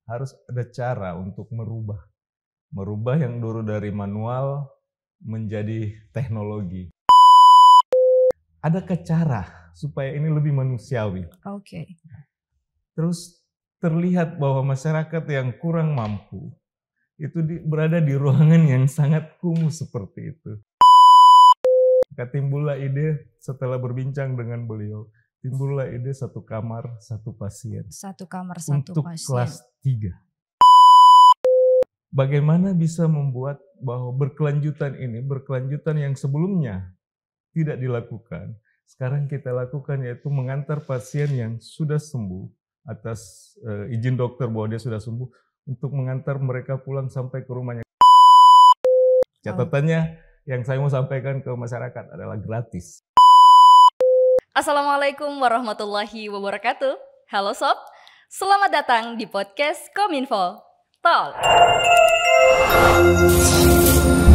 harus ada cara untuk merubah yang dulu dari manual menjadi teknologi. Adakah cara supaya ini lebih manusiawi? Oke. Terus terlihat bahwa masyarakat yang kurang mampu itu berada di ruangan yang sangat kumuh seperti itu. Maka timbullah ide setelah berbincang dengan beliau, timbullah ide satu kamar satu pasien. Satu kamar satu Untuk pasien. kelas 3. Bagaimana bisa membuat bahwa berkelanjutan yang sebelumnya tidak dilakukan, sekarang kita lakukan, yaitu mengantar pasien yang sudah sembuh atas izin dokter bahwa dia sudah sembuh, untuk mengantar mereka pulang sampai ke rumahnya. Catatannya yang saya mau sampaikan ke masyarakat adalah gratis. Assalamualaikum warahmatullahi wabarakatuh. Halo Sob, selamat datang di podcast Kominfo Talk.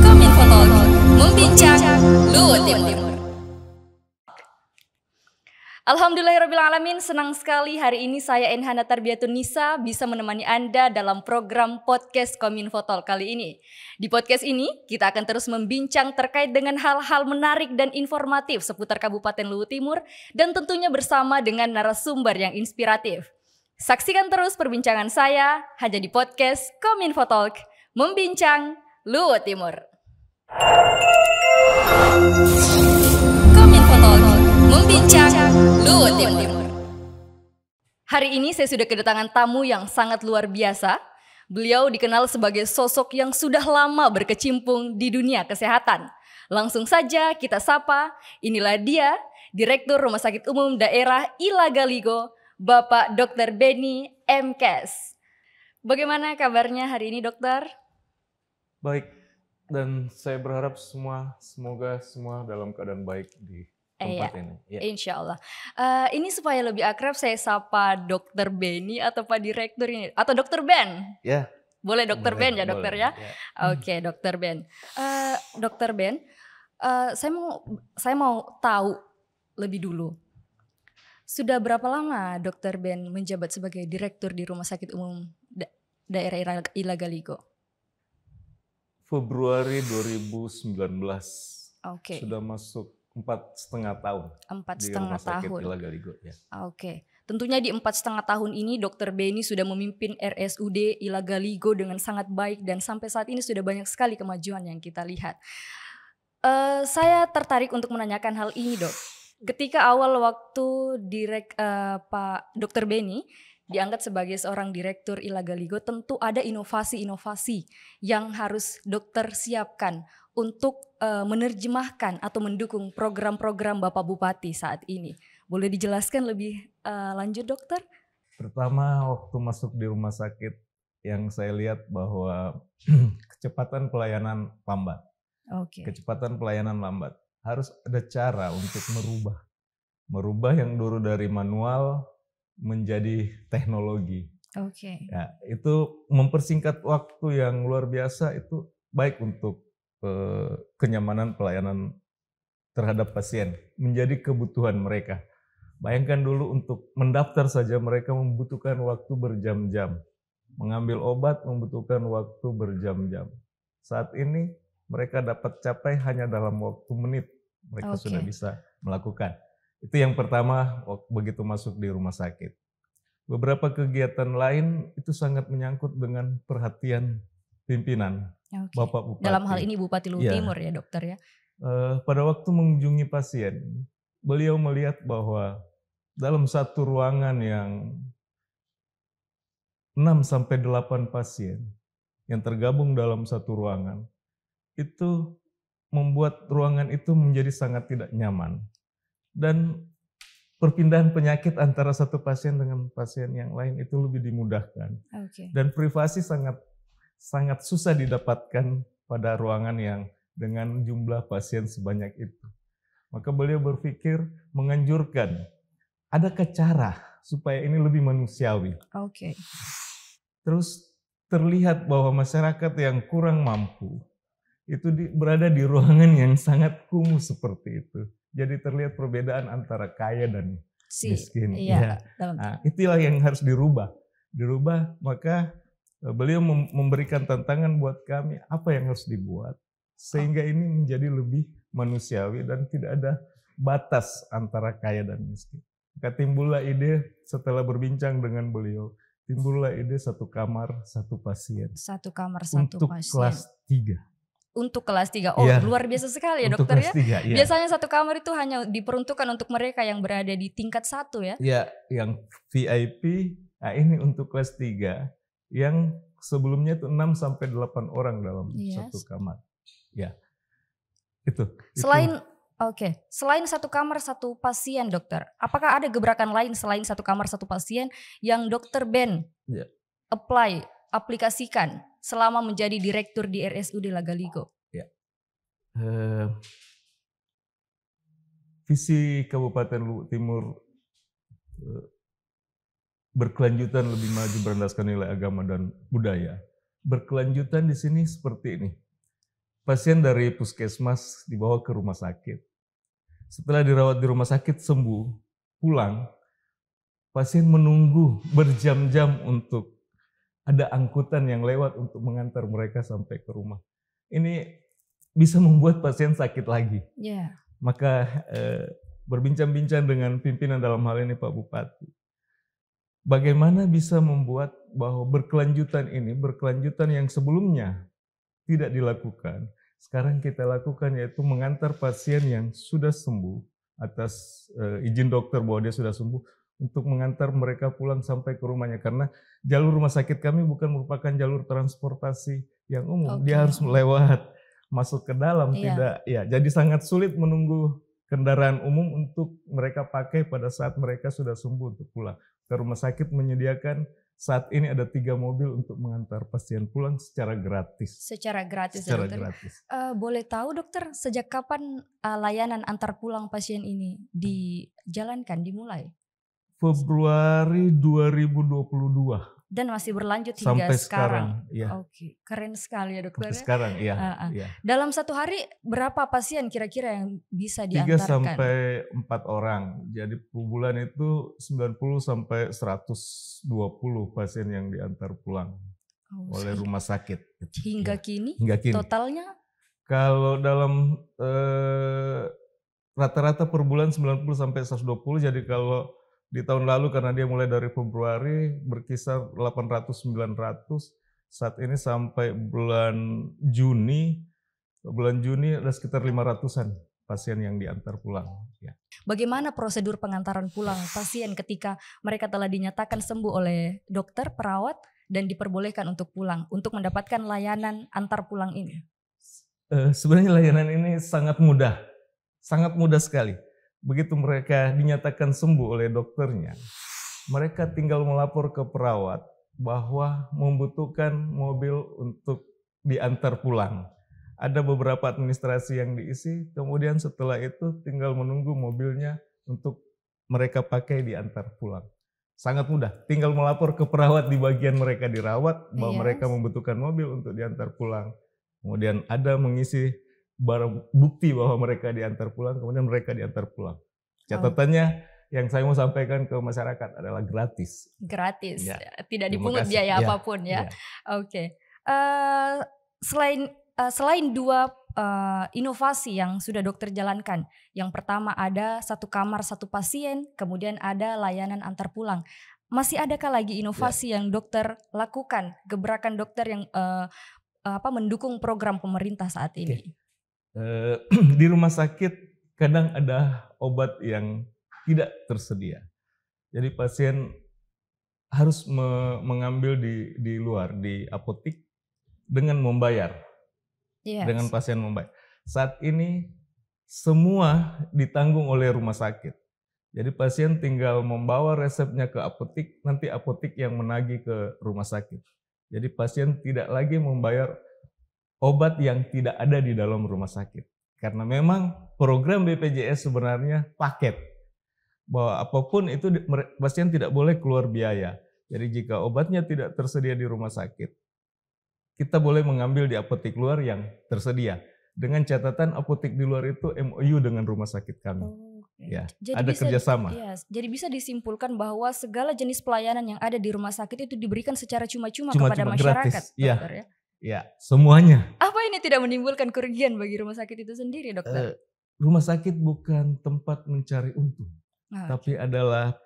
Kominfo Talk, membincang Luhut Timur. Alhamdulillahirrabbilalamin, senang sekali hari ini saya Enhana Tarbiyatun Nisa bisa menemani Anda dalam program podcast Kominfo Talk kali ini. Di podcast ini kita akan terus membincang terkait dengan hal-hal menarik dan informatif seputar Kabupaten Luhut Timur dan tentunya bersama dengan narasumber yang inspiratif. Saksikan terus perbincangan saya hanya di podcast Kominfo Talk, membincang Luhut Timur. Kominfo Talk, membincang Luhut Timur. Hari ini saya sudah kedatangan tamu yang sangat luar biasa. Beliau dikenal sebagai sosok yang sudah lama berkecimpung di dunia kesehatan. Langsung saja kita sapa, inilah dia, Direktur Rumah Sakit Umum Daerah Ilagaligo, Bapak Dr. Benny M.Kes. Bagaimana kabarnya hari ini, dokter? Baik, dan saya berharap semoga semua dalam keadaan baik di tempat ini. Ya. Insya Allah. Ini supaya lebih akrab saya sapa Dr. Benny atau Pak Direktur ini, atau Dr. Ben? Ya. Boleh Dr. Ben ya, dokter ya? Ya. Oke, Dr. Ben. Dr. Ben, saya mau tahu lebih dulu. Sudah berapa lama Dr. Ben menjabat sebagai direktur di Rumah Sakit Umum Daerah Ilagaligo? Februari 2019. Oke. Sudah masuk 4,5 tahun. 4,5 di Rumah Sakit tahun. Ilagaligo. Ya. Oke. Tentunya di 4,5 tahun ini Dr. Benny sudah memimpin RSUD Ilagaligo dengan sangat baik dan sampai saat ini sudah banyak sekali kemajuan yang kita lihat. Saya tertarik untuk menanyakan hal ini, Dok. Ketika awal waktu Pak Dr. Benny diangkat sebagai seorang direktur Ilagaligo, tentu ada inovasi-inovasi yang harus dokter siapkan untuk menerjemahkan atau mendukung program-program Bapak Bupati saat ini. Boleh dijelaskan lebih lanjut, dokter? Pertama, waktu masuk di rumah sakit, yang saya lihat bahwa kecepatan pelayanan lambat. Oke. Kecepatan pelayanan lambat. Harus ada cara untuk merubah yang dulu dari manual menjadi teknologi. Oke. Ya, itu mempersingkat waktu yang luar biasa, itu baik untuk kenyamanan pelayanan terhadap pasien, menjadi kebutuhan mereka. Bayangkan dulu untuk mendaftar saja mereka membutuhkan waktu berjam-jam. Mengambil obat membutuhkan waktu berjam-jam. Saat ini mereka dapat capai hanya dalam waktu menit. Mereka sudah bisa melakukan. Itu yang pertama begitu masuk di rumah sakit. Beberapa kegiatan lain itu sangat menyangkut dengan perhatian pimpinan. Bapak Bupati. Dalam hal ini Bupati Luhut Timur ya, dokter ya. Pada waktu mengunjungi pasien, beliau melihat bahwa dalam satu ruangan yang 6-8 pasien yang tergabung dalam satu ruangan, itu membuat ruangan itu menjadi sangat tidak nyaman. Dan perpindahan penyakit antara satu pasien dengan pasien yang lain itu lebih dimudahkan. Dan privasi sangat susah didapatkan pada ruangan yang dengan jumlah pasien sebanyak itu. Maka beliau berpikir menganjurkan, adakah cara supaya ini lebih manusiawi? Terus terlihat bahwa masyarakat yang kurang mampu itu berada di ruangan yang sangat kumuh seperti itu. Jadi terlihat perbedaan antara kaya dan miskin. Iya. Itulah yang harus dirubah. dirubah, maka beliau memberikan tantangan buat kami apa yang harus dibuat sehingga ini menjadi lebih manusiawi dan tidak ada batas antara kaya dan miskin. Maka timbullah ide setelah berbincang dengan beliau, timbullah ide 1 kamar 1 pasien. 1 kamar 1 untuk pasien. kelas 3. Untuk kelas 3. Oh, Ya, luar biasa sekali ya untuk dokter kelas ya. 3, ya. Biasanya 1 kamar itu hanya diperuntukkan untuk mereka yang berada di tingkat 1 ya. Ya, yang VIP, nah ini untuk kelas 3 yang sebelumnya itu 6 sampai 8 orang dalam satu kamar. Ya. Selain 1 kamar 1 pasien dokter, apakah ada gebrakan lain selain 1 kamar 1 pasien yang dokter Ben aplikasikan selama menjadi direktur di RSUD Lagaligo? Ya. Visi Kabupaten Luwu Timur berkelanjutan lebih maju berlandaskan nilai agama dan budaya. Berkelanjutan di sini seperti ini. Pasien dari puskesmas dibawa ke rumah sakit. Setelah dirawat di rumah sakit sembuh, pulang, pasien menunggu berjam-jam untuk ada angkutan yang lewat untuk mengantar mereka sampai ke rumah. Ini bisa membuat pasien sakit lagi. Yeah. Maka berbincang-bincang dengan pimpinan dalam hal ini Pak Bupati. Bagaimana bisa membuat bahwa berkelanjutan yang sebelumnya tidak dilakukan, sekarang kita lakukan, yaitu mengantar pasien yang sudah sembuh atas izin dokter bahwa dia sudah sembuh untuk mengantar mereka pulang sampai ke rumahnya, karena jalur rumah sakit kami bukan merupakan jalur transportasi yang umum. Dia harus melewat masuk ke dalam, jadi sangat sulit menunggu kendaraan umum untuk mereka pakai pada saat mereka sudah sembuh untuk pulang. Rumah sakit menyediakan saat ini ada 3 mobil untuk mengantar pasien pulang secara gratis. Secara gratis. Boleh tahu dokter, sejak kapan layanan antar pulang pasien ini dijalankan, dimulai? Februari 2022. Dan masih berlanjut sampai hingga sekarang. Ya. Oke, keren sekali ya dokter. Sampai sekarang, iya. Dalam 1 hari berapa pasien kira-kira yang bisa 3 diantarkan? sampai 4 orang. Jadi per bulan itu 90 sampai 120 pasien yang diantar pulang oleh rumah sakit. Hingga kini? Totalnya? Kalau dalam rata-rata per bulan 90 sampai 120, jadi kalau di tahun lalu karena dia mulai dari Februari berkisar 800-900, saat ini sampai bulan Juni ada sekitar 500-an pasien yang diantar pulang. Ya. Bagaimana prosedur pengantaran pulang pasien ketika mereka telah dinyatakan sembuh oleh dokter, perawat, dan diperbolehkan untuk pulang, untuk mendapatkan layanan antar pulang ini? Sebenarnya layanan ini sangat mudah sekali. Begitu mereka dinyatakan sembuh oleh dokternya, mereka tinggal melapor ke perawat bahwa membutuhkan mobil untuk diantar pulang. Ada beberapa administrasi yang diisi, kemudian setelah itu tinggal menunggu mobilnya untuk mereka pakai diantar pulang. Sangat mudah, tinggal melapor ke perawat di bagian mereka dirawat bahwa mereka membutuhkan mobil untuk diantar pulang. Kemudian ada mengisi barang bukti bahwa mereka diantar pulang, kemudian mereka diantar pulang. Catatannya yang saya mau sampaikan ke masyarakat adalah gratis. Gratis, tidak dipungut biaya apapun ya. Oke. Selain 2 inovasi yang sudah dokter jalankan, yang pertama ada 1 kamar 1 pasien, kemudian ada layanan antar pulang. Masih adakah lagi inovasi yang dokter lakukan, gebrakan dokter yang mendukung program pemerintah saat ini? Di rumah sakit kadang ada obat yang tidak tersedia. Jadi pasien harus mengambil di luar, di apotik dengan membayar. Dengan pasien membayar. Saat ini semua ditanggung oleh rumah sakit. Jadi pasien tinggal membawa resepnya ke apotik, nanti apotik yang menagih ke rumah sakit. Jadi pasien tidak lagi membayar obat yang tidak ada di dalam rumah sakit. Karena memang program BPJS sebenarnya paket. Bahwa apapun itu pasien tidak boleh keluar biaya. Jadi jika obatnya tidak tersedia di rumah sakit, kita boleh mengambil di apotik luar yang tersedia. Dengan catatan apotik di luar itu MOU dengan rumah sakit kami. Ya, Jadi ada bisa, kerjasama. ya, jadi bisa disimpulkan bahwa segala jenis pelayanan yang ada di rumah sakit itu diberikan secara cuma-cuma kepada Cuma-cuma masyarakat, gratis. Ya, dokter ya. ya, semuanya. Apa ini tidak menimbulkan kerugian bagi rumah sakit itu sendiri, dokter? Rumah sakit bukan tempat mencari untung, Nah, tapi adalah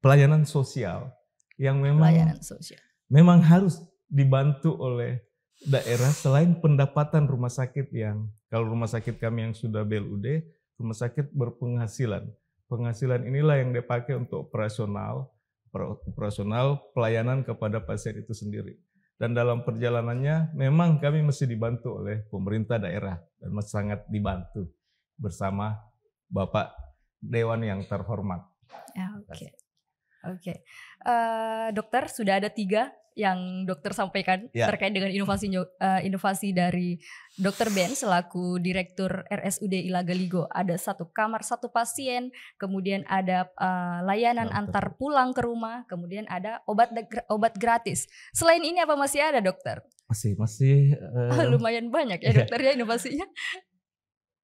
pelayanan sosial yang pelayanan sosial. memang harus dibantu oleh daerah selain pendapatan rumah sakit yang, kalau rumah sakit kami yang sudah BLUD, rumah sakit berpenghasilan. Penghasilan inilah yang dipakai untuk operasional pelayanan kepada pasien itu sendiri. Dan dalam perjalanannya memang kami mesti dibantu oleh pemerintah daerah dan sangat dibantu bersama Bapak Dewan yang terhormat. Oke. Dokter, sudah ada 3 yang dokter sampaikan terkait dengan inovasi dari Dr. Ben selaku Direktur RSUD Ilagaligo. Ada 1 kamar 1 pasien, kemudian ada layanan antar pulang ke rumah, kemudian ada obat gratis. Selain ini apa masih ada, dokter? Masih lumayan banyak ya dokter ya inovasinya.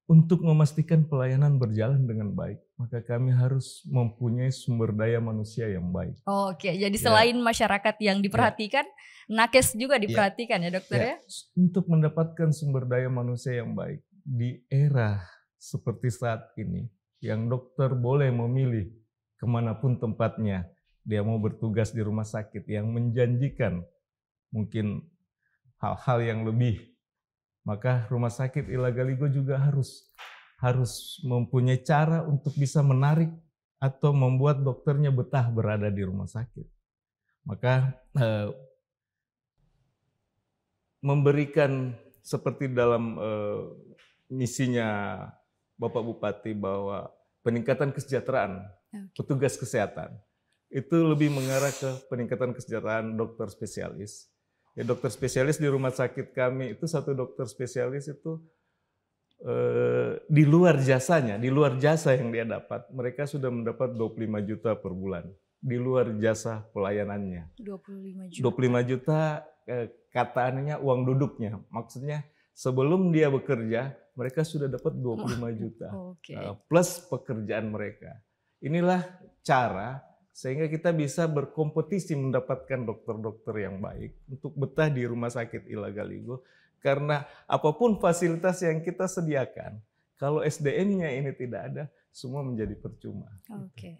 Untuk memastikan pelayanan berjalan dengan baik, maka kami harus mempunyai sumber daya manusia yang baik. Oke, jadi selain masyarakat yang diperhatikan, nakes juga diperhatikan ya dokter ya? Untuk mendapatkan sumber daya manusia yang baik di era seperti saat ini, yang dokter boleh memilih kemanapun tempatnya, dia mau bertugas di rumah sakit yang menjanjikan mungkin hal-hal yang lebih, maka rumah sakit Ilagaligo juga harus mempunyai cara untuk bisa menarik atau membuat dokternya betah berada di rumah sakit. Maka memberikan seperti dalam misinya Bapak Bupati bahwa peningkatan kesejahteraan petugas kesehatan itu lebih mengarah ke peningkatan kesejahteraan dokter spesialis. Ya, dokter spesialis di rumah sakit kami itu 1 dokter spesialis itu di luar jasanya, di luar jasa yang dia dapat, mereka sudah mendapat 25 juta per bulan di luar jasa pelayanannya. 25 juta katanya uang duduknya, maksudnya sebelum dia bekerja mereka sudah dapat 25 juta plus pekerjaan mereka. Inilah cara sehingga kita bisa berkompetisi mendapatkan dokter-dokter yang baik untuk betah di rumah sakit Ilagaligo. Karena apapun fasilitas yang kita sediakan, kalau SDM-nya ini tidak ada, semua menjadi percuma.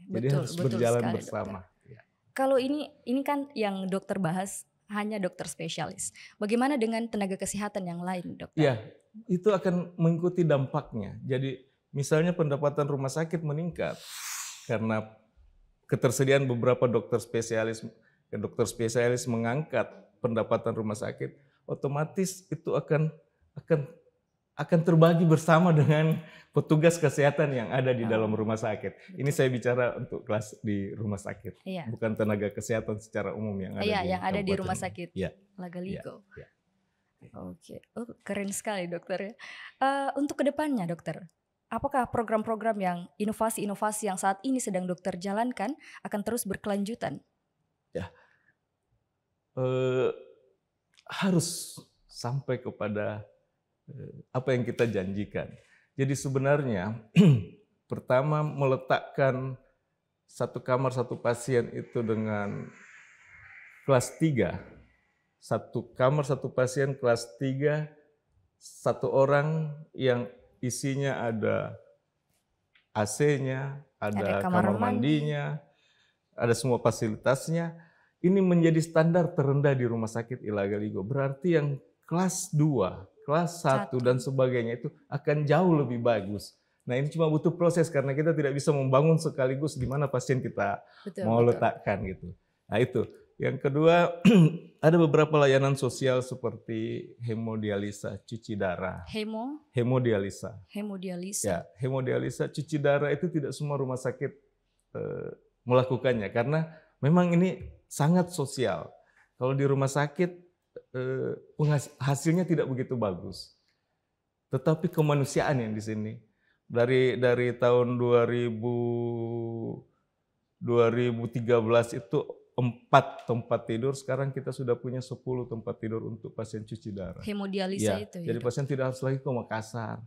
Jadi harus berjalan bersama. Ya. Kalau ini kan yang dokter bahas hanya dokter spesialis. Bagaimana dengan tenaga kesehatan yang lain, dokter? Ya, itu akan mengikuti dampaknya. Jadi misalnya pendapatan rumah sakit meningkat karena ketersediaan beberapa dokter spesialis mengangkat pendapatan rumah sakit, otomatis itu akan terbagi bersama dengan petugas kesehatan yang ada di dalam rumah sakit. Ini saya bicara untuk kelas di rumah sakit, bukan tenaga kesehatan secara umum yang ada di rumah sakit Ilagaligo. Oke, keren sekali dokter ya. Untuk kedepannya dokter, apakah program-program yang inovasi-inovasi yang saat ini sedang dokter jalankan akan terus berkelanjutan? Ya, harus sampai kepada apa yang kita janjikan. Jadi sebenarnya pertama meletakkan 1 kamar 1 pasien itu dengan kelas 3. 1 kamar 1 pasien kelas 3, 1 orang yang isinya ada AC-nya, ada kamar mandinya, ada semua fasilitasnya. Ini menjadi standar terendah di rumah sakit Ilagaligo. Berarti yang kelas 2, kelas 1 dan sebagainya itu akan jauh lebih bagus. Nah ini cuma butuh proses karena kita tidak bisa membangun sekaligus di mana pasien kita letakkan gitu. Nah itu. Yang kedua, ada beberapa layanan sosial seperti hemodialisa, cuci darah. Hemodialisa. Ya, hemodialisa, cuci darah itu tidak semua rumah sakit melakukannya karena memang ini sangat sosial. Kalau di rumah sakit hasilnya tidak begitu bagus. Tetapi kemanusiaan yang di sini dari tahun 2013 itu 4 tempat tidur, sekarang kita sudah punya 10 tempat tidur untuk pasien cuci darah. Hemodialisa itu ya. Jadi pasien tidak harus lagi ke Makassar.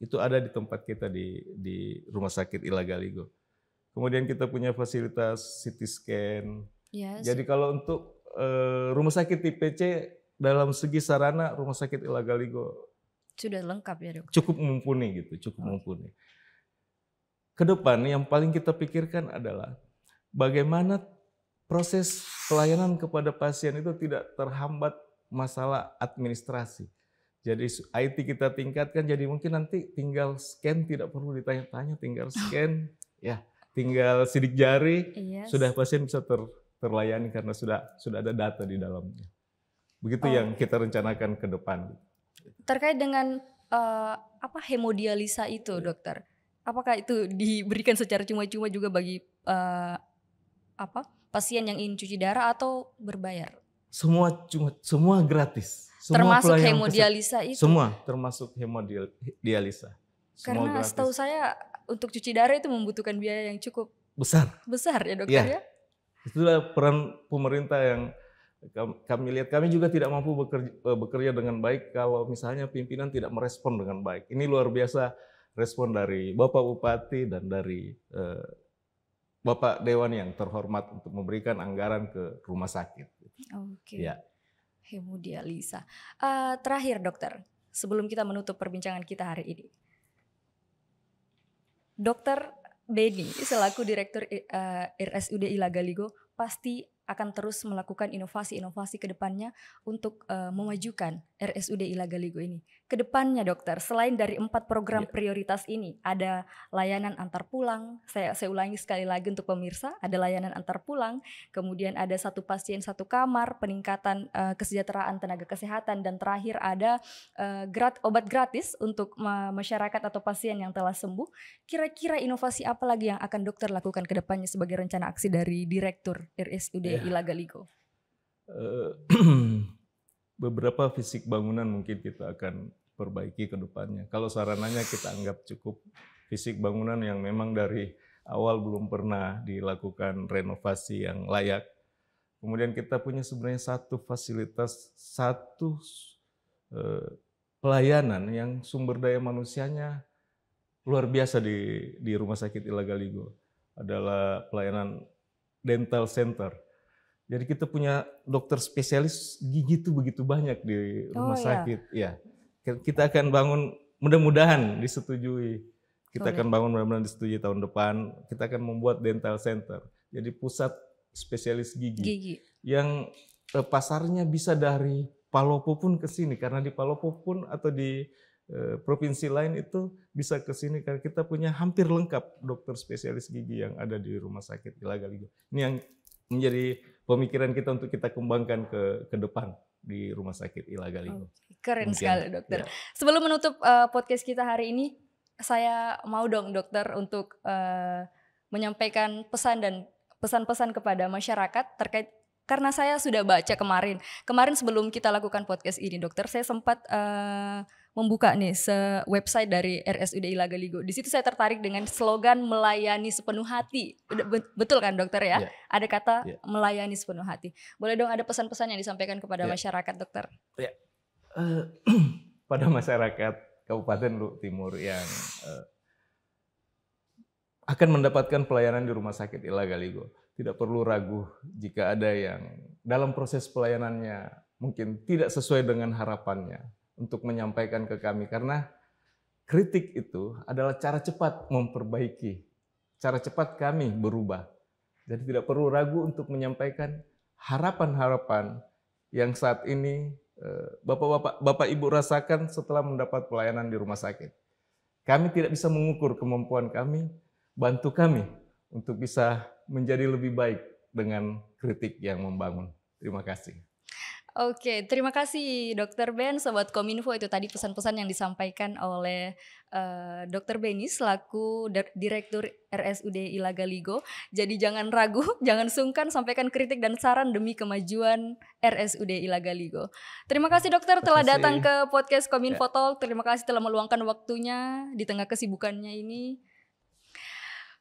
itu ada di tempat kita di Rumah Sakit Ilagaligo. Kemudian kita punya fasilitas CT scan. Yes. Jadi kalau untuk Rumah Sakit IPC dalam segi sarana Rumah Sakit Ilagaligo sudah lengkap ya dok? Cukup mumpuni gitu, cukup mumpuni. Ke depan yang paling kita pikirkan adalah bagaimana proses pelayanan kepada pasien itu tidak terhambat masalah administrasi. Jadi IT kita tingkatkan, jadi mungkin nanti tinggal scan, tidak perlu ditanya-tanya, tinggal scan, ya, tinggal sidik jari, sudah pasien bisa terlayani karena sudah ada data di dalamnya. Begitu yang kita rencanakan ke depan. Terkait dengan hemodialisa itu, dokter, apakah itu diberikan secara cuma-cuma juga bagi pasien yang ingin cuci darah atau berbayar? Semua gratis. Semua termasuk hemodialisa itu? Semua termasuk hemodialisa. Karena setahu saya untuk cuci darah itu membutuhkan biaya yang cukup besar ya dokter ya? Itulah peran pemerintah yang kami lihat. Kami juga tidak mampu bekerja dengan baik kalau misalnya pimpinan tidak merespon dengan baik. Ini luar biasa respon dari Bapak Bupati dan dari Bapak Dewan yang terhormat untuk memberikan anggaran ke rumah sakit. Oke. Ya. Hemodialisa. Terakhir dokter, sebelum kita menutup perbincangan kita hari ini. Dokter Benny selaku Direktur RSUD Ilagaligo pasti akan terus melakukan inovasi-inovasi ke depannya untuk memajukan RSUD Ilagaligo ini. Ke depannya dokter, selain dari 4 program prioritas ini, ada layanan antar pulang, saya ulangi sekali lagi untuk pemirsa, ada layanan antar pulang, kemudian ada 1 pasien 1 kamar, peningkatan kesejahteraan tenaga kesehatan, dan terakhir ada obat gratis untuk masyarakat atau pasien yang telah sembuh. Kira-kira inovasi apa lagi yang akan dokter lakukan ke depannya sebagai rencana aksi dari Direktur RSUD Ilagaligo? Beberapa fisik bangunan mungkin kita akan perbaiki ke depannya. Kalau sarananya kita anggap cukup fisik bangunan yang memang dari awal belum pernah dilakukan renovasi yang layak. Kemudian kita punya sebenarnya 1 fasilitas, 1 pelayanan yang sumber daya manusianya luar biasa di Rumah Sakit Ilagaligo. Adalah pelayanan dental center. Jadi kita punya dokter spesialis gigi itu begitu banyak di rumah sakit. Ya. Kita akan bangun, mudah-mudahan disetujui. Kita akan bangun mudah-mudahan disetujui tahun depan. Kita akan membuat dental center. Jadi pusat spesialis gigi. Yang pasarnya bisa dari Palopo pun ke sini. Karena di Palopo pun atau di provinsi lain itu bisa ke sini. Karena kita punya hampir lengkap dokter spesialis gigi yang ada di Rumah Sakit Ilagaligo. Ini yang menjadi pemikiran kita untuk kita kembangkan ke depan di Rumah Sakit Ilagaligo. Keren sekali dokter. Ya. Sebelum menutup podcast kita hari ini, saya mau dong dokter untuk menyampaikan pesan dan pesan-pesan kepada masyarakat terkait, karena saya sudah baca kemarin sebelum kita lakukan podcast ini dokter, saya sempat membuka nih website dari RSUD Ilagaligo. Di situ saya tertarik dengan slogan melayani sepenuh hati. Betul kan dokter ya? Ada kata melayani sepenuh hati. Boleh dong ada pesan-pesan yang disampaikan kepada masyarakat dokter? Pada masyarakat Kabupaten Luwu Timur yang akan mendapatkan pelayanan di Rumah Sakit Ilagaligo, tidak perlu ragu jika ada yang dalam proses pelayanannya mungkin tidak sesuai dengan harapannya, untuk menyampaikan ke kami, karena kritik itu adalah cara cepat memperbaiki, cara cepat kami berubah. Jadi tidak perlu ragu untuk menyampaikan harapan-harapan yang saat ini Bapak Ibu rasakan setelah mendapat pelayanan di rumah sakit. Kami tidak bisa mengukur kemampuan kami, bantu kami untuk bisa menjadi lebih baik dengan kritik yang membangun. Terima kasih. Oke, terima kasih Dr. Ben, Sobat Kominfo. Itu tadi pesan-pesan yang disampaikan oleh Dr. Benny selaku Direktur RSUD Ilagaligo. Jadi jangan ragu, jangan sungkan, sampaikan kritik dan saran demi kemajuan RSUD Ilagaligo. Terima kasih dokter telah datang ke podcast Kominfo Talk. Terima kasih telah meluangkan waktunya di tengah kesibukannya ini.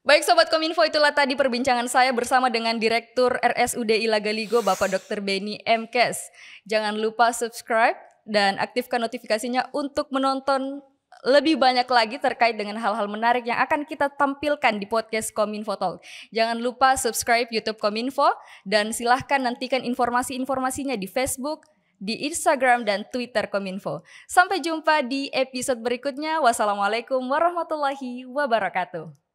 Baik Sobat Kominfo, itulah tadi perbincangan saya bersama dengan Direktur RSUD Ilagaligo Bapak Dr. Benny M. Kes. Jangan lupa subscribe dan aktifkan notifikasinya untuk menonton lebih banyak lagi terkait dengan hal-hal menarik yang akan kita tampilkan di podcast Kominfo Talk. Jangan lupa subscribe YouTube Kominfo dan silahkan nantikan informasi-informasinya di Facebook, di Instagram dan Twitter Kominfo. Sampai jumpa di episode berikutnya. Wassalamualaikum warahmatullahi wabarakatuh.